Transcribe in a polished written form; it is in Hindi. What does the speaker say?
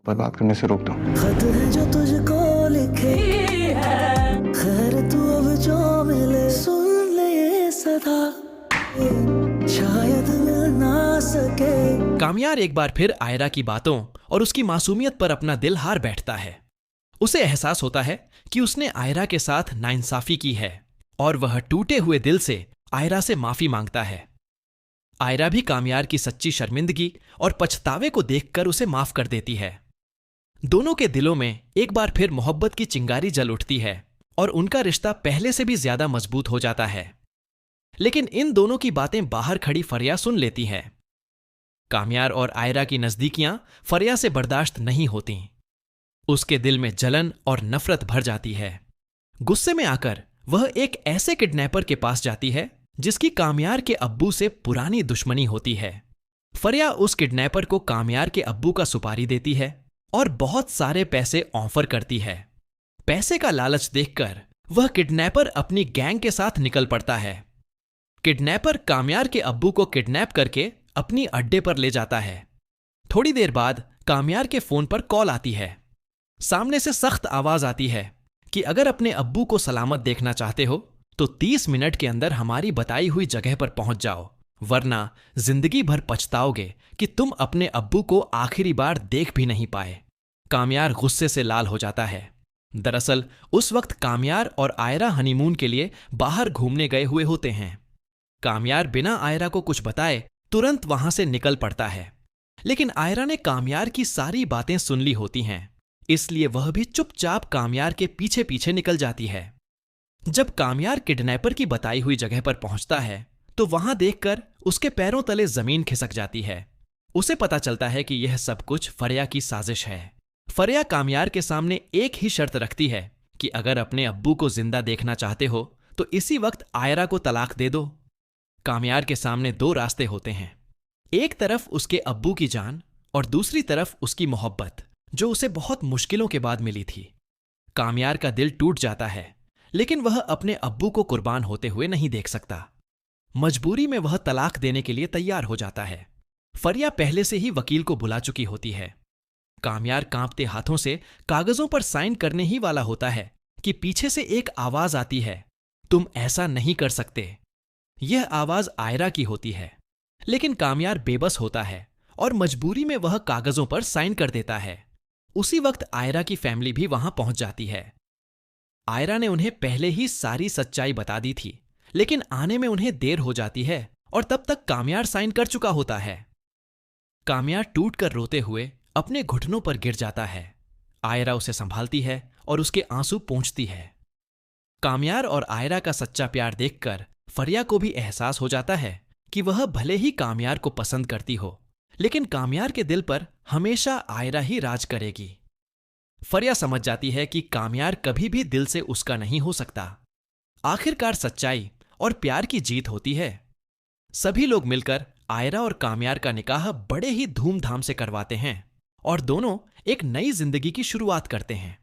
पर बात करने से रोक दो। खत है जो तुझको लिखे है, खैर तू अब जो मिले सुन ले ये सदा, शायद मिल ना सके। कामयार एक बार फिर आयरा की बातों और उसकी मासूमियत पर अपना दिल हार बैठता है। उसे एहसास होता है कि उसने आयरा के साथ नाइंसाफी की है और वह टूटे हुए दिल से आयरा से माफी मांगता है। आयरा भी कामयार की सच्ची शर्मिंदगी और पछतावे को देखकर उसे माफ कर देती है। दोनों के दिलों में एक बार फिर मोहब्बत की चिंगारी जल उठती है और उनका रिश्ता पहले से भी ज्यादा मजबूत हो जाता है। लेकिन इन दोनों की बातें बाहर खड़ी फरिया सुन लेती है। कामयार और आयरा की नजदीकियां फरिया से बर्दाश्त नहीं होती। उसके दिल में जलन और नफरत भर जाती है। गुस्से में आकर वह एक ऐसे किडनैपर के पास जाती है जिसकी कामयार के अब्बू से पुरानी दुश्मनी होती है। फरिया उस किडनैपर को कामयार के अब्बू का सुपारी देती है और बहुत सारे पैसे ऑफर करती है। पैसे का लालच देखकर वह किडनैपर अपनी गैंग के साथ निकल पड़ता है। किडनैपर कामयार के अब्बू को किडनैप करके अपनी अड्डे पर ले जाता है। थोड़ी देर बाद कामयार के फोन पर कॉल आती है। सामने से सख्त आवाज आती है कि अगर अपने अब्बू को सलामत देखना चाहते हो तो 30 मिनट के अंदर हमारी बताई हुई जगह पर पहुंच जाओ, वरना जिंदगी भर पछताओगे कि तुम अपने अब्बू को आखिरी बार देख भी नहीं पाए। कामयार गुस्से से लाल हो जाता है। दरअसल उस वक्त कामयार और आयरा हनीमून के लिए बाहर घूमने गए हुए होते हैं। कामयार बिना आयरा को कुछ बताए तुरंत वहां से निकल पड़ता है। लेकिन आयरा ने कामयार की सारी बातें सुन ली होती हैं, इसलिए वह भी चुपचाप कामयार के पीछे पीछे निकल जाती है। जब कामयार किडनैपर की बताई हुई जगह पर पहुंचता है तो वहां देखकर उसके पैरों तले जमीन खिसक जाती है। उसे पता चलता है कि यह सब कुछ फरिया की साजिश है। फरिया कामयार के सामने एक ही शर्त रखती है कि अगर अपने अब्बू को जिंदा देखना चाहते हो तो इसी वक्त आयरा को तलाक दे दो। कामयार के सामने दो रास्ते होते हैं, एक तरफ उसके अब्बू की जान और दूसरी तरफ उसकी मोहब्बत जो उसे बहुत मुश्किलों के बाद मिली थी। कामयार का दिल टूट जाता है, लेकिन वह अपने अब्बू को कुर्बान होते हुए नहीं देख सकता। मजबूरी में वह तलाक देने के लिए तैयार हो जाता है। फरिया पहले से ही वकील को बुला चुकी होती है। कामयार कांपते हाथों से कागजों पर साइन करने ही वाला होता है कि पीछे से एक आवाज आती है, तुम ऐसा नहीं कर सकते। यह आवाज आयरा की होती है, लेकिन कामयार बेबस होता है और मजबूरी में वह कागजों पर साइन कर देता है। उसी वक्त आयरा की फैमिली भी वहां पहुंच जाती है। आयरा ने उन्हें पहले ही सारी सच्चाई बता दी थी, लेकिन आने में उन्हें देर हो जाती है और तब तक कामयार साइन कर चुका होता है। कामयार टूटकर रोते हुए अपने घुटनों पर गिर जाता है। आयरा उसे संभालती है और उसके आंसू पोंछती है। कामयार और आयरा का सच्चा प्यार देखकर फरिया को भी एहसास हो जाता है कि वह भले ही कामयार को पसंद करती हो, लेकिन कामयार के दिल पर हमेशा आयरा ही राज करेगी। फरिया समझ जाती है कि कामयार कभी भी दिल से उसका नहीं हो सकता। आखिरकार सच्चाई और प्यार की जीत होती है। सभी लोग मिलकर आयरा और कामयार का निकाह बड़े ही धूमधाम से करवाते हैं और दोनों एक नई जिंदगी की शुरुआत करते हैं।